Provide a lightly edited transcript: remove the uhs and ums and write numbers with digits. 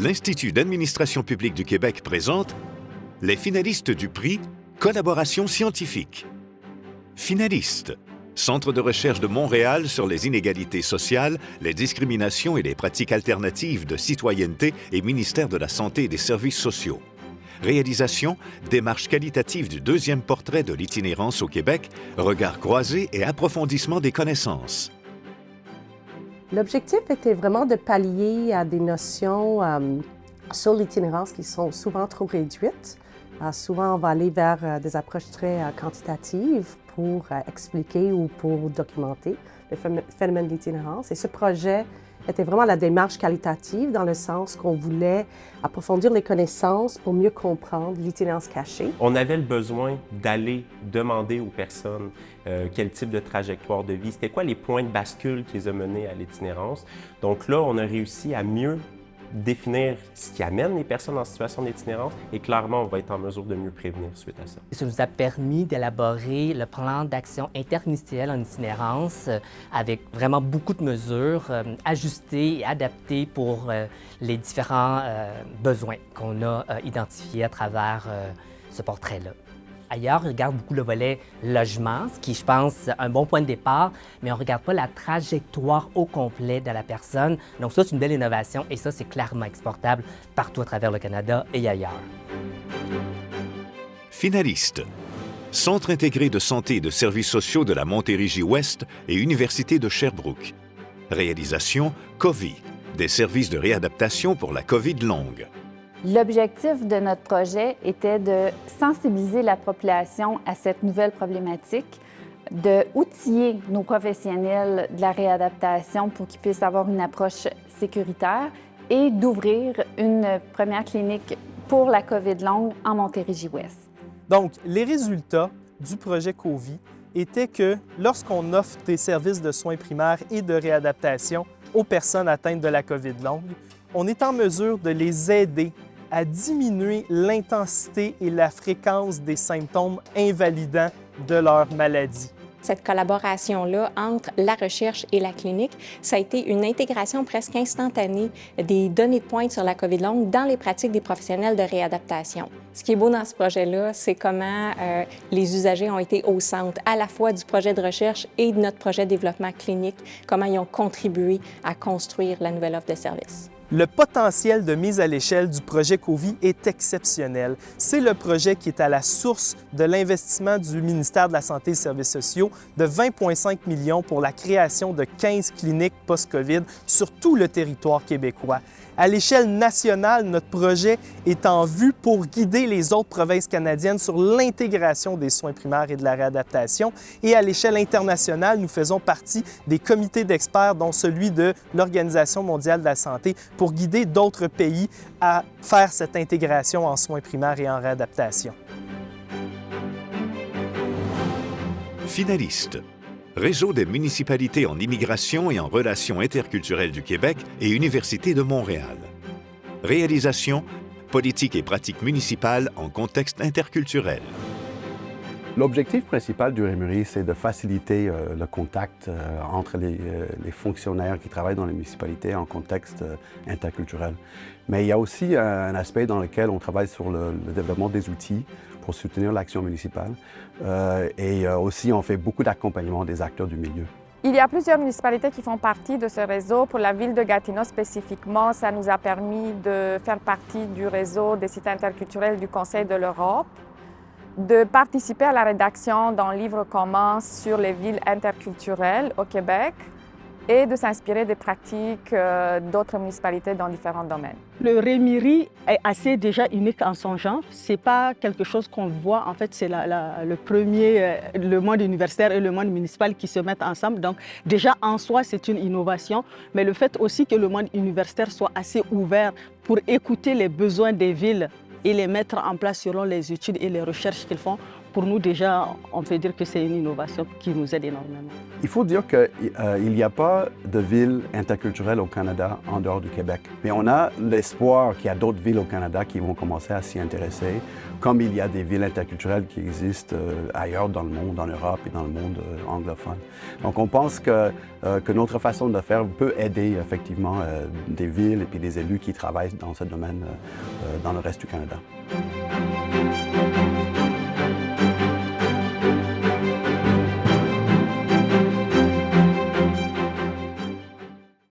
l'Institut d'administration publique du Québec présente les finalistes du prix Collaboration scientifique. Finalistes, Centre de recherche de Montréal sur les inégalités sociales, les discriminations et les pratiques alternatives de citoyenneté et ministère de la Santé et des Services sociaux. Réalisation, démarche qualitative du deuxième portrait de l'itinérance au Québec, regard croisé et approfondissement des connaissances. L'objectif était vraiment de pallier à des notions sur l'itinérance qui sont souvent trop réduites. Souvent, on va aller vers des approches très quantitatives pour expliquer ou pour documenter le phénomène d'itinérance. Et ce projet était vraiment la démarche qualitative dans le sens qu'on voulait approfondir les connaissances pour mieux comprendre l'itinérance cachée. On avait le besoin d'aller demander aux personnes quel type de trajectoire de vie, c'était quoi les points de bascule qui les ont menés à l'itinérance. Donc là, on a réussi à mieux définir ce qui amène les personnes en situation d'itinérance et clairement, on va être en mesure de mieux prévenir suite à ça. Ça nous a permis d'élaborer le plan d'action interministériel en itinérance avec vraiment beaucoup de mesures ajustées et adaptées pour les différents besoins qu'on a identifiés à travers ce portrait-là. Ailleurs, on regarde beaucoup le volet logement, ce qui, je pense, est un bon point de départ, mais on ne regarde pas la trajectoire au complet de la personne. Donc ça, c'est une belle innovation et ça, c'est clairement exportable partout à travers le Canada et ailleurs. Finalistes, Centre intégré de santé et de services sociaux de la Montérégie-Ouest et Université de Sherbrooke. Réalisation, COVID, des services de réadaptation pour la COVID longue. L'objectif de notre projet était de sensibiliser la population à cette nouvelle problématique, d'outiller nos professionnels de la réadaptation pour qu'ils puissent avoir une approche sécuritaire et d'ouvrir une première clinique pour la COVID longue en Montérégie-Ouest. Donc, les résultats du projet COVID étaient que lorsqu'on offre des services de soins primaires et de réadaptation aux personnes atteintes de la COVID longue, on est en mesure de les aider à diminuer l'intensité et la fréquence des symptômes invalidants de leur maladie. Cette collaboration-là entre la recherche et la clinique, ça a été une intégration presque instantanée des données de pointe sur la COVID longue dans les pratiques des professionnels de réadaptation. Ce qui est beau dans ce projet-là, c'est comment les usagers ont été au centre à la fois du projet de recherche et de notre projet de développement clinique, comment ils ont contribué à construire la nouvelle offre de services. Le potentiel de mise à l'échelle du projet COVID est exceptionnel. C'est le projet qui est à la source de l'investissement du ministère de la Santé et des Services sociaux de 20,5 millions pour la création de 15 cliniques post-COVID sur tout le territoire québécois. À l'échelle nationale, notre projet est en vue pour guider les autres provinces canadiennes sur l'intégration des soins primaires et de la réadaptation. Et à l'échelle internationale, nous faisons partie des comités d'experts, dont celui de l'Organisation mondiale de la santé, pour guider d'autres pays à faire cette intégration en soins primaires et en réadaptation. Finalistes, Réseau des municipalités en immigration et en relations interculturelles du Québec et Université de Montréal. Réalisation, politique et pratiques municipales en contexte interculturel. L'objectif principal du REMURI, c'est de faciliter le contact entre les fonctionnaires qui travaillent dans les municipalités en contexte interculturel. Mais il y a aussi un aspect dans lequel on travaille sur le développement des outils pour soutenir l'action municipale. Et aussi, on fait beaucoup d'accompagnement des acteurs du milieu. Il y a plusieurs municipalités qui font partie de ce réseau. Pour la ville de Gatineau spécifiquement, ça nous a permis de faire partie du réseau des sites interculturels du Conseil de l'Europe, de participer à la rédaction d'un livre commun sur les villes interculturelles au Québec et de s'inspirer des pratiques d'autres municipalités dans différents domaines. Le REMURI est assez déjà unique en son genre. Ce n'est pas quelque chose qu'on voit. En fait, c'est le premier, le monde universitaire et le monde municipal qui se mettent ensemble. Donc, déjà, en soi, c'est une innovation. Mais le fait aussi que le monde universitaire soit assez ouvert pour écouter les besoins des villes et les mettre en place selon les études et les recherches qu'ils font pour nous, déjà, on peut dire que c'est une innovation qui nous aide énormément. Il faut dire qu'il n'y a pas de ville interculturelle au Canada en dehors du Québec. Mais on a l'espoir qu'il y a d'autres villes au Canada qui vont commencer à s'y intéresser, comme il y a des villes interculturelles qui existent ailleurs dans le monde, en Europe et dans le monde anglophone. Donc on pense que notre façon de faire peut aider effectivement des villes et puis des élus qui travaillent dans ce domaine dans le reste du Canada.